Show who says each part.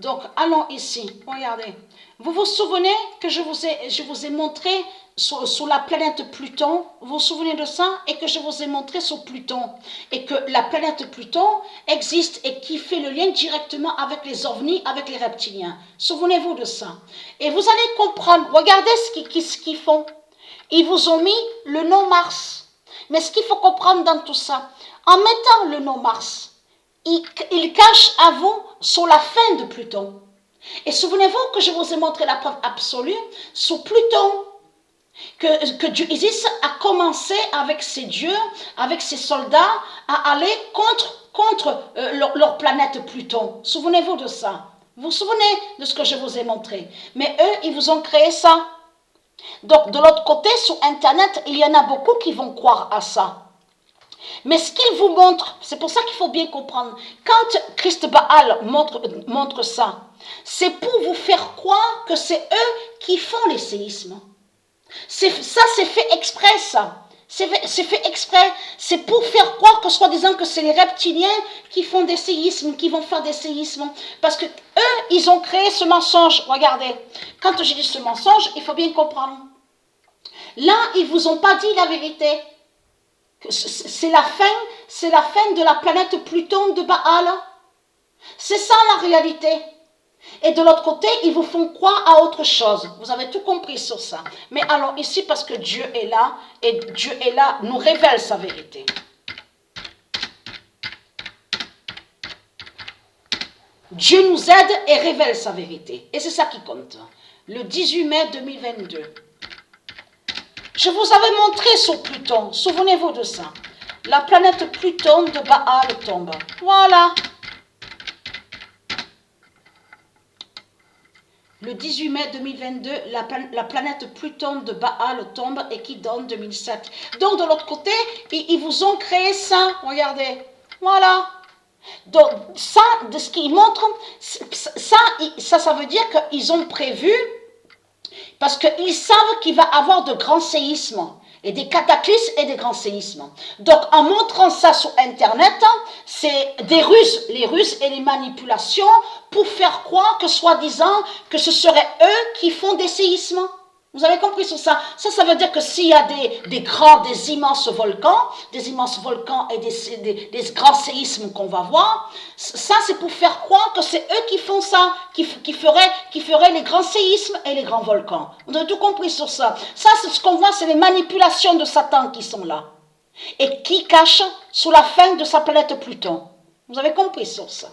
Speaker 1: Donc, allons ici. Regardez. Vous vous souvenez que je vous ai montré sur la planète Pluton, vous vous souvenez de ça? Et que je vous ai montré sur Pluton. Et que la planète Pluton existe et qui fait le lien directement avec les ovnis, avec les reptiliens. Souvenez-vous de ça. Et vous allez comprendre. Regardez ce qu'ils font. Ils vous ont mis le nom Mars. Mais ce qu'il faut comprendre dans tout ça, en mettant le nom Mars, il cache à vous sur la fin de Pluton. Et souvenez-vous que je vous ai montré la preuve absolue sur Pluton, que Dieu Isis a commencé avec ses dieux, avec ses soldats, à aller contre leur planète Pluton. Souvenez-vous de ça. Vous vous souvenez de ce que je vous ai montré. Mais eux, ils vous ont créé ça. Donc, de l'autre côté, sur Internet, il y en a beaucoup qui vont croire à ça. Mais ce qu'il vous montre, c'est pour ça qu'il faut bien comprendre, quand Christ Baal montre ça, c'est pour vous faire croire que c'est eux qui font les séismes. Ça, c'est fait exprès, ça. C'est fait exprès. C'est pour faire croire que soi-disant que c'est les reptiliens qui font des séismes, qui vont faire des séismes. Parce que eux, ils ont créé ce mensonge. Regardez, quand je dis ce mensonge, il faut bien comprendre. Là, ils ne vous ont pas dit la vérité. C'est la fin de la planète Pluton de Baal. C'est ça la réalité. Et de l'autre côté, ils vous font croire à autre chose. Vous avez tout compris sur ça. Mais allons ici parce que Dieu est là, et Dieu est là, nous révèle sa vérité. Dieu nous aide et révèle sa vérité. Et c'est ça qui compte. Le 18 mai 2022. Je vous avais montré sur Pluton, souvenez-vous de ça. La planète Pluton de Baal tombe. Voilà. Le 18 mai 2022, la planète Pluton de Baal tombe et qui donne 2007. Donc de l'autre côté, ils vous ont créé ça, regardez. Voilà. Donc ça, de ce qu'ils montrent, ça veut dire qu'ils ont prévu, parce qu'ils savent qu'il va y avoir de grands séismes, et des cataclysmes et des grands séismes. Donc en montrant ça sur Internet, c'est des ruses, les ruses et les manipulations pour faire croire que soi-disant que ce seraient eux qui font des séismes. Vous avez compris sur ça? Ça veut dire que s'il y a des immenses volcans et des grands séismes qu'on va voir, ça c'est pour faire croire que c'est eux qui font ça, qui feraient les grands séismes et les grands volcans. Vous avez tout compris sur ça? Ça, c'est ce qu'on voit, c'est les manipulations de Satan qui sont là et qui cachent sous la fin de sa planète Pluton. Vous avez compris sur ça?